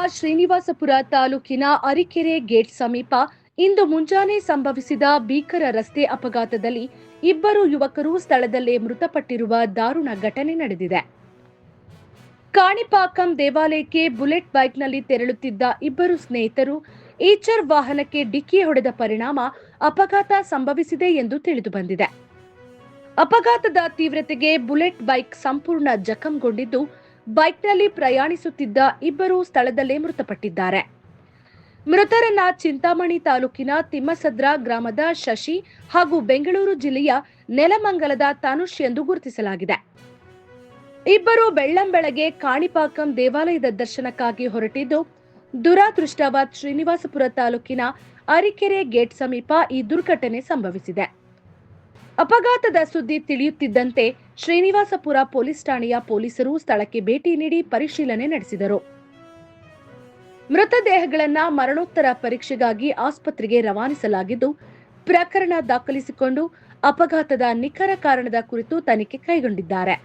ಶ್ರೀನಿವಾಸಪುರ ತಾಲೂಕಿನ ಅರಿಕೆರೆ ಗೇಟ್ ಸಮೀಪ ಇಂದು ಮುಂಜಾನೆ ಸಂಭವಿಸಿದ ಭೀಕರ ರಸ್ತೆ ಅಪಘಾತದಲ್ಲಿ ಇಬ್ಬರು ಯುವಕರು ಸ್ಥಳದಲ್ಲೇ ಮೃತಪಟ್ಟಿರುವ ದಾರುಣ ಘಟನೆ ನಡೆದಿದೆ. ಕಾಣಿಪಾಕಂ ದೇವಾಲಯಕ್ಕೆ ಬುಲೆಟ್ ಬೈಕ್ನಲ್ಲಿ ತೆರಳುತ್ತಿದ್ದ ಇಬ್ಬರು ಸ್ನೇಹಿತರು ಈಚರ್ ವಾಹನಕ್ಕೆ ಡಿಕ್ಕಿ ಹೊಡೆದ ಪರಿಣಾಮ ಅಪಘಾತ ಸಂಭವಿಸಿದೆ ಎಂದು ತಿಳಿದುಬಂದಿದೆ. ಅಪಘಾತದ ತೀವ್ರತೆಗೆ ಬುಲೆಟ್ ಬೈಕ್ ಸಂಪೂರ್ಣ ಜಖಂಗೊಂಡಿದ್ದು, ಬೈಕ್ನಲ್ಲಿ ಪ್ರಯಾಣಿಸುತ್ತಿದ್ದ ಇಬ್ಬರು ಸ್ಥಳದಲ್ಲೇ ಮೃತಪಟ್ಟಿದ್ದಾರೆ. ಮೃತರನ್ನ ಚಿಂತಾಮಣಿ ತಾಲೂಕಿನ ತಿಮ್ಮಸದ್ರ ಗ್ರಾಮದ ಶಶಿ ಹಾಗೂ ಬೆಂಗಳೂರು ಜಿಲ್ಲೆಯ ನೆಲಮಂಗಲದ ತನುಷ್ ಎಂದು ಗುರುತಿಸಲಾಗಿದೆ. ಇಬ್ಬರು ಬೆಳ್ಳಂಬೆಳಗ್ಗೆ ಕಾಣಿಪಾಕಂ ದೇವಾಲಯದ ದರ್ಶನಕ್ಕಾಗಿ ಹೊರಟಿದ್ದು, ದುರಾದೃಷ್ಟವಶಾತ್ ಶ್ರೀನಿವಾಸಪುರ ತಾಲೂಕಿನ ಅರಿಕೆರೆ ಗೇಟ್ ಸಮೀಪ ಈ ದುರ್ಘಟನೆ ಸಂಭವಿಸಿದೆ. ಅಪಘಾತದ ಸುದ್ದಿ ತಿಳಿಯುತ್ತಿದ್ದಂತೆ ಶ್ರೀನಿವಾಸಪುರ ಪೊಲೀಸ್ ಠಾಣೆಯ ಪೊಲೀಸರು ಸ್ಥಳಕ್ಕೆ ಭೇಟಿ ನೀಡಿ ಪರಿಶೀಲನೆ ನಡೆಸಿದರು. ಮೃತದೇಹಗಳನ್ನು ಮರಣೋತ್ತರ ಪರೀಕ್ಷೆಗಾಗಿ ಆಸ್ಪತ್ರೆಗೆ ರವಾನಿಸಲಾಗಿದ್ದು, ಪ್ರಕರಣ ದಾಖಲಿಸಿಕೊಂಡು ಅಪಘಾತದ ನಿಖರ ಕಾರಣದ ಕುರಿತು ತನಿಖೆ ಕೈಗೊಂಡಿದ್ದಾರೆ.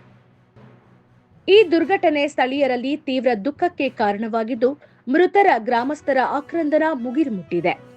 ಈ ದುರ್ಘಟನೆ ಸ್ಥಳೀಯರಲ್ಲಿ ತೀವ್ರ ದುಃಖಕ್ಕೆ ಕಾರಣವಾಗಿದ್ದು, ಮೃತರ ಗ್ರಾಮಸ್ಥರ ಆಕ್ರಂದನ ಮುಗಿಲು ಮುಟ್ಟಿದೆ.